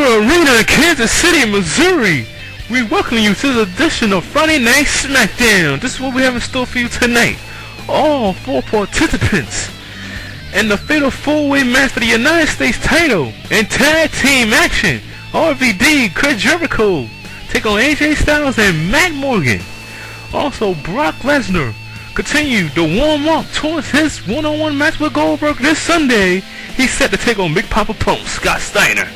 Arena in Kansas City, Missouri. We welcome you to the edition of Friday Night SmackDown. This is what we have in store for you tonight. All 4 participants in the fatal 4-way match for the United States title and tag team action. RVD, Chris Jericho take on AJ Styles and Matt Morgan. Also, Brock Lesnar continue to warm up towards his one-on-one match with Goldberg this Sunday. He's set to take on Big Papa Pump, Scott Steiner.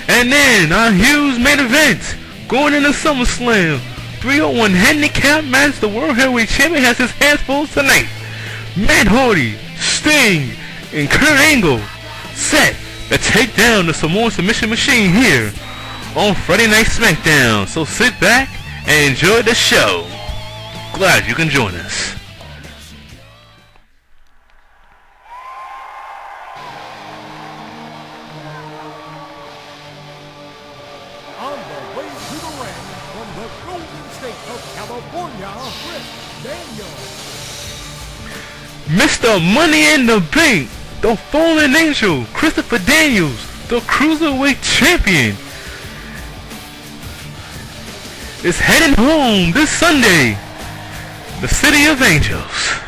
And then our huge main event going into SummerSlam, 301 handicap match. The World Heavyweight Champion has his hands full tonight. Matt Hardy, Sting, and Kurt Angle set to take down the Samoan Submission Machine here on Friday Night SmackDown. So sit back and enjoy the show. Glad you can join us. On the way to the ring from the Golden State of California, Chris Daniels. Mr. Money in the Bank, the Fallen Angel, Christopher Daniels, the Cruiserweight Champion, is heading home this Sunday, the City of Angels.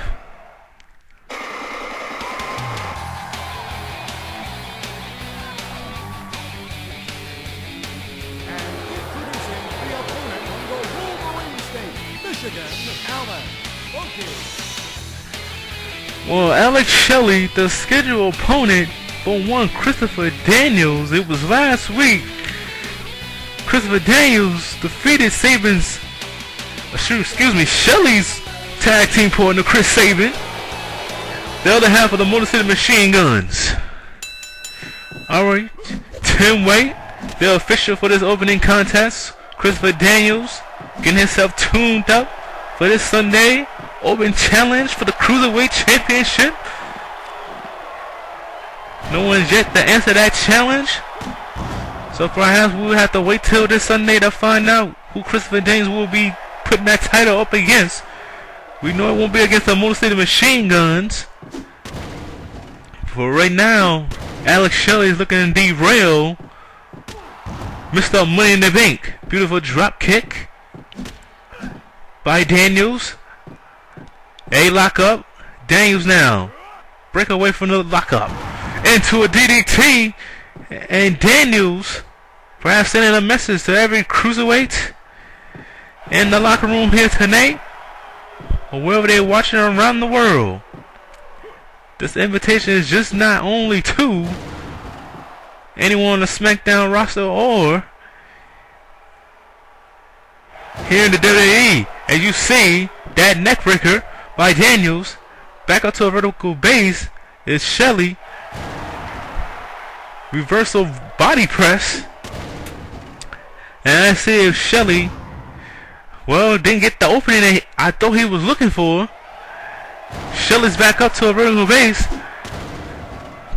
Well, Alex Shelley, the scheduled opponent for one Christopher Daniels. It was last week. Christopher Daniels defeated Shelley's tag team partner, Chris Sabin, the other half of the Motor City Machine Guns. Alright, Tim White, the official for this opening contest. Christopher Daniels getting himself tuned up for this Sunday open challenge for the Cruiserweight Championship. No one's yet to answer that challenge, so perhaps we'll have to wait till this Sunday to find out who Christopher Daniels will be putting that title up against. We know it won't be against the Motor City Machine Guns. For right now, Alex Shelley is looking to derail Mr. Money in the Bank. Beautiful drop kick by Daniels. A lockup. Daniels now break away from the lockup into a DDT, and Daniels perhaps sending a message to every cruiserweight in the locker room here tonight, or wherever they're watching around the world. This invitation is just not only to anyone on the SmackDown roster or here in the WWE. As you see, that neckbreaker by Daniels back up to a vertical base is Shelley. Reversal body press. And I see if Shelley, well, didn't get the opening that I thought he was looking for. Shelley's back up to a vertical base.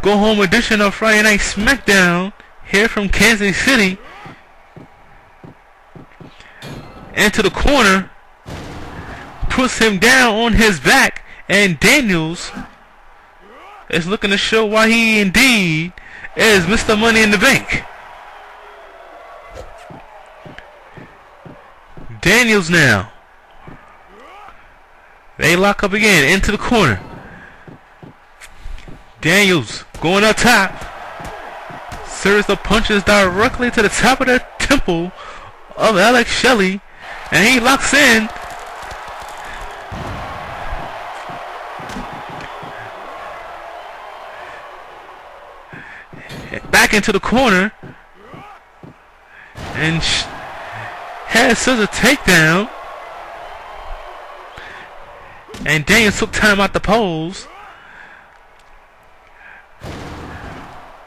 Go home edition of Friday Night SmackDown here from Kansas City. Into the corner. Puts him down on his back, and Daniels is looking to show why he indeed is Mr. Money in the Bank. Daniels now. They lock up again into the corner. Daniels going up top. Series of punches directly to the top of the temple of Alex Shelley, and he locks in. Back into the corner, and has scissor takedown, and Daniels took time out the pose,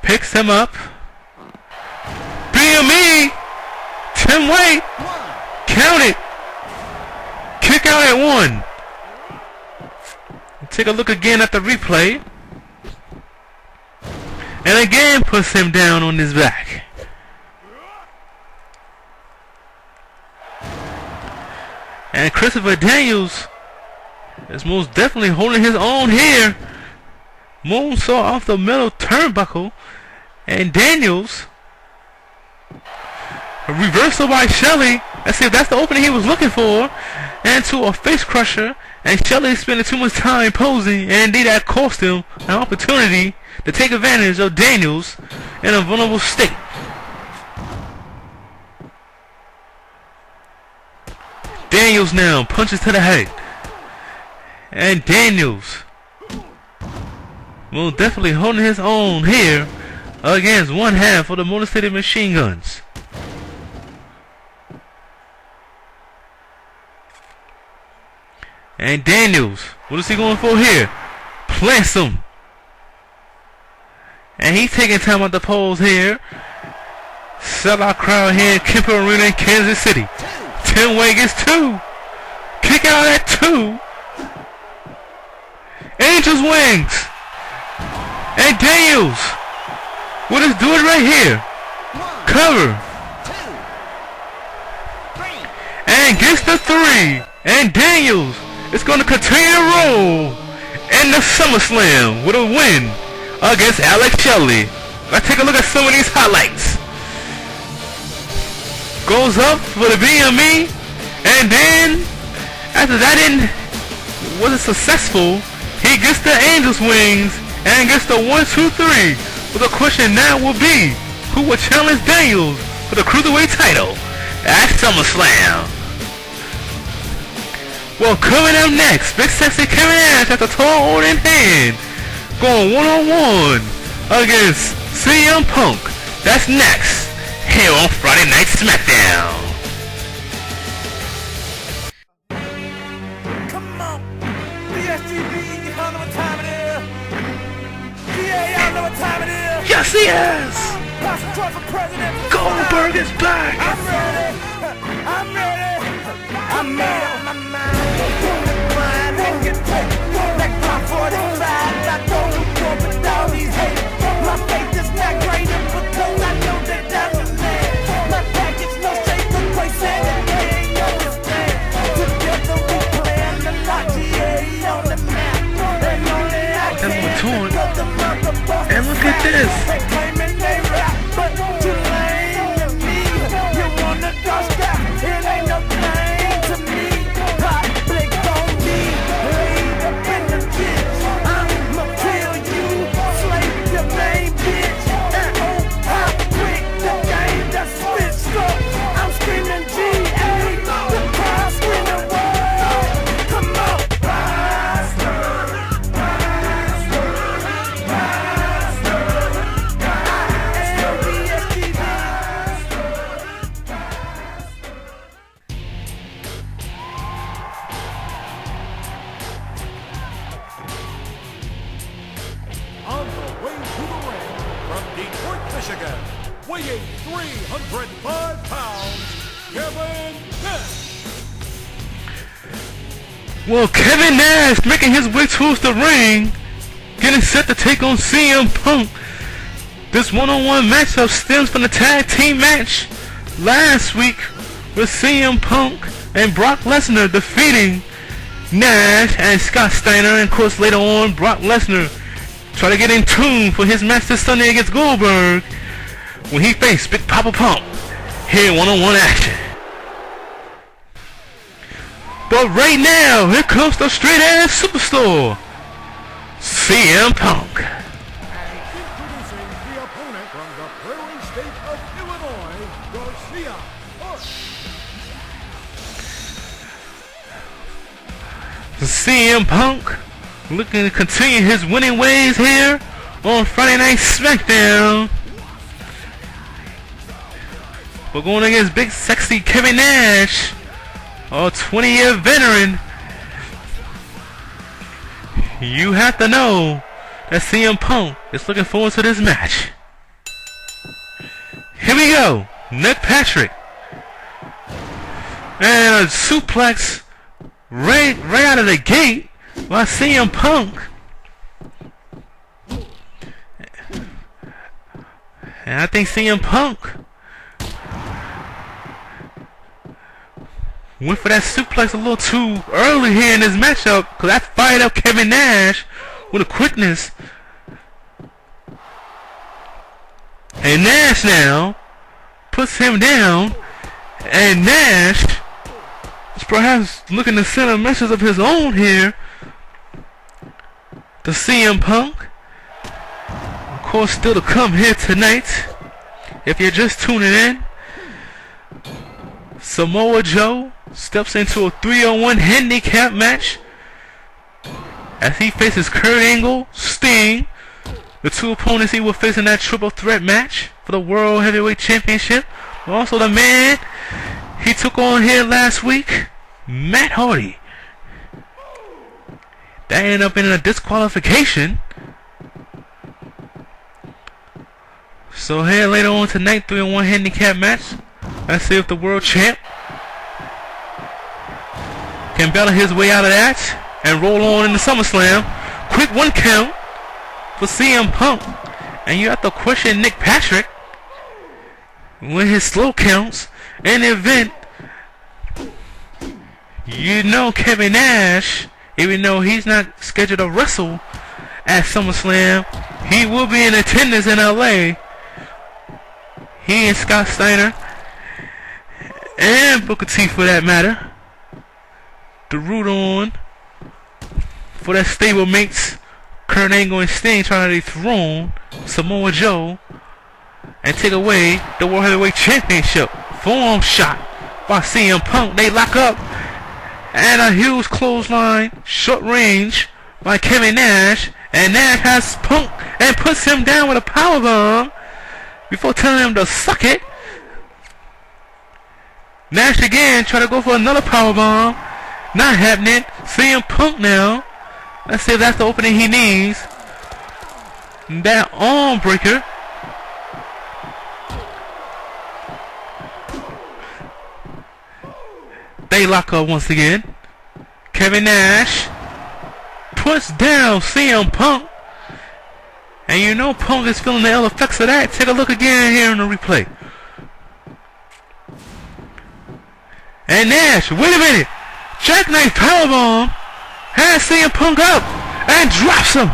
picks him up, BME, Tim White, count it, kick out at 1. Take a look again at the replay. And again puts him down on his back. And Christopher Daniels is most definitely holding his own here. Moonsault off the middle turnbuckle. And Daniels A reversal by Shelley. Let's see if that's the opening he was looking for. And to a face crusher. And Shelley spending too much time posing. And indeed that cost him an opportunity to take advantage of Daniels in a vulnerable state. Daniels now punches to the head. And Daniels will definitely holding his own here against one half of the Motor City Machine Guns. And Daniels, what is he going for here? Plants him. And he's taking time out the polls here. Sellout crowd here in Kemper Arena in Kansas City. 10-way gets 2. Kick out at 2. Angel's Wings. And Daniels. What is doing right here? Cover. And gets the 3. And Daniels is going to continue to roll in the SummerSlam with a win against Alex Shelley. Let's take a look at some of these highlights. Goes up for the BME, and then after that wasn't successful, he gets the Angel's Wings and gets the 1-2-3. But the question now will be, who will challenge Daniels for the Cruiserweight title at SummerSlam? Well, coming up next, Big Sexy Kevin Nash at the tall order in hand, going one-on-one against CM Punk. That's next, here on Friday Night SmackDown. Come on, BSGB, y'all know what time it is. PA, y'all know what time it is. Yes, he is. Pastor Trump for president. Goldberg is back. I'm ready. I'm ready. I'm made up my mind. Mind and get paid. Like my 45, I don't go with all these hate. My faith is not greater because I know that that's a man. My package no shape, no place, and they ain't understand. Together we plan the lot, GA on the map. And only I can because the motherfuckers. And look at this. They claiming they rap, but you lame to me. You wanna dodge that? It ain't no claim to me. Hot blick on me, laid up in the ditch. I'ma kill you, slay your main bitch. And oh, how quick the game that switched up. I'm screaming GA, the crowd screaming whoa. Come on, rise, On the way to the ring from Detroit, Michigan, weighing 305 pounds, Kevin Nash. Well, Kevin Nash making his way towards the ring, getting set to take on CM Punk. This one-on-one matchup stems from the tag team match last week with CM Punk and Brock Lesnar defeating Nash and Scott Steiner. And of course later on, Brock Lesnar tried to get in tune for his match this Sunday against Goldberg when he faced Big Papa Pump here in one-on-one action. But right now, here comes the straight-ass superstar, CM Punk. Introducing the opponent from the prairie state of Illinois, Garcia. CM Punk looking to continue his winning ways here on Friday Night SmackDown. We're going against Big Sexy Kevin Nash, a 20-year veteran. You have to know that CM Punk is looking forward to this match. Here we go. Nick Patrick. And a suplex right out of the gate by CM Punk. And I think CM Punk went for that suplex a little too early here in this matchup, because that fired up Kevin Nash with a quickness. And Nash now puts him down, and Nash is perhaps looking to send a message of his own here to CM Punk. Of course, still to come here tonight. If you're just tuning in, Samoa Joe steps into a 3-on-1 handicap match as he faces Kurt Angle, Sting, the two opponents he will face in that triple threat match for the World Heavyweight Championship. Also the man he took on here last week, Matt Hardy. That ended up in a disqualification. So here later on tonight, 3-on-1 handicap match. Let's see if the world champ can battle his way out of that and roll on into SummerSlam. Quick 1 count for CM Punk. And you have to question Nick Patrick with his slow counts in the event. You know Kevin Nash, even though he's not scheduled to wrestle at SummerSlam, he will be in attendance in LA. He and Scott Steiner, and Booker T for that matter, to root on for that stable mates Kurt Angle and Sting, trying to dethrone Samoa Joe and take away the World Heavyweight Championship. Forearm shot by CM Punk. They lock up, and a huge clothesline, short range by Kevin Nash, and Nash has Punk and puts him down with a powerbomb before telling him to suck it. Nash again try to go for another powerbomb. Not happening. CM Punk now. Let's see if that's the opening he needs. That arm breaker. They lock up once again. Kevin Nash puts down CM Punk. And you know Punk is feeling the ill effects of that. Take a look again here in the replay. And Nash, wait a minute. Jackknife powerbomb has CM Punk up and drops him.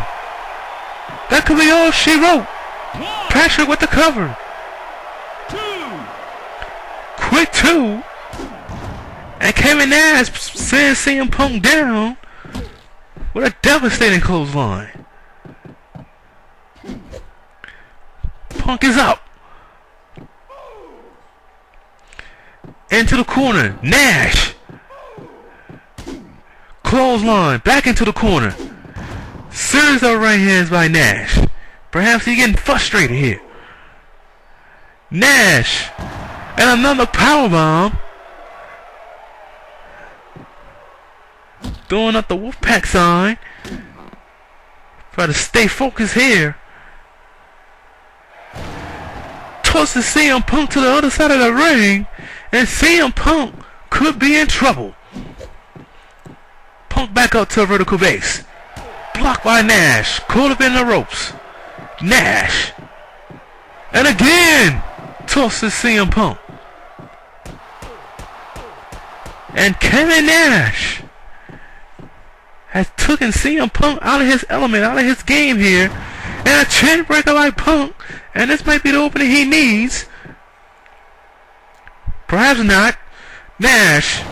That could be all she wrote. Patrick with the cover. Quick 2. And Kevin Nash sends CM Punk down with a devastating clothesline. Punk is up. Into the corner. Nash. Clothesline. Back into the corner. Series of right hands by Nash. Perhaps he's getting frustrated here. Nash. And another powerbomb. Throwing up the Wolfpack sign. Try to stay focused here. Tosses CM Punk to the other side of the ring. And CM Punk could be in trouble. Punk back up to a vertical base. Blocked by Nash. Caught up in the ropes. Nash. And again. Tosses CM Punk. And Kevin Nash has taken CM Punk out of his element, out of his game here. And a chin breaker like Punk. And this might be the opening he needs. Perhaps not. Nash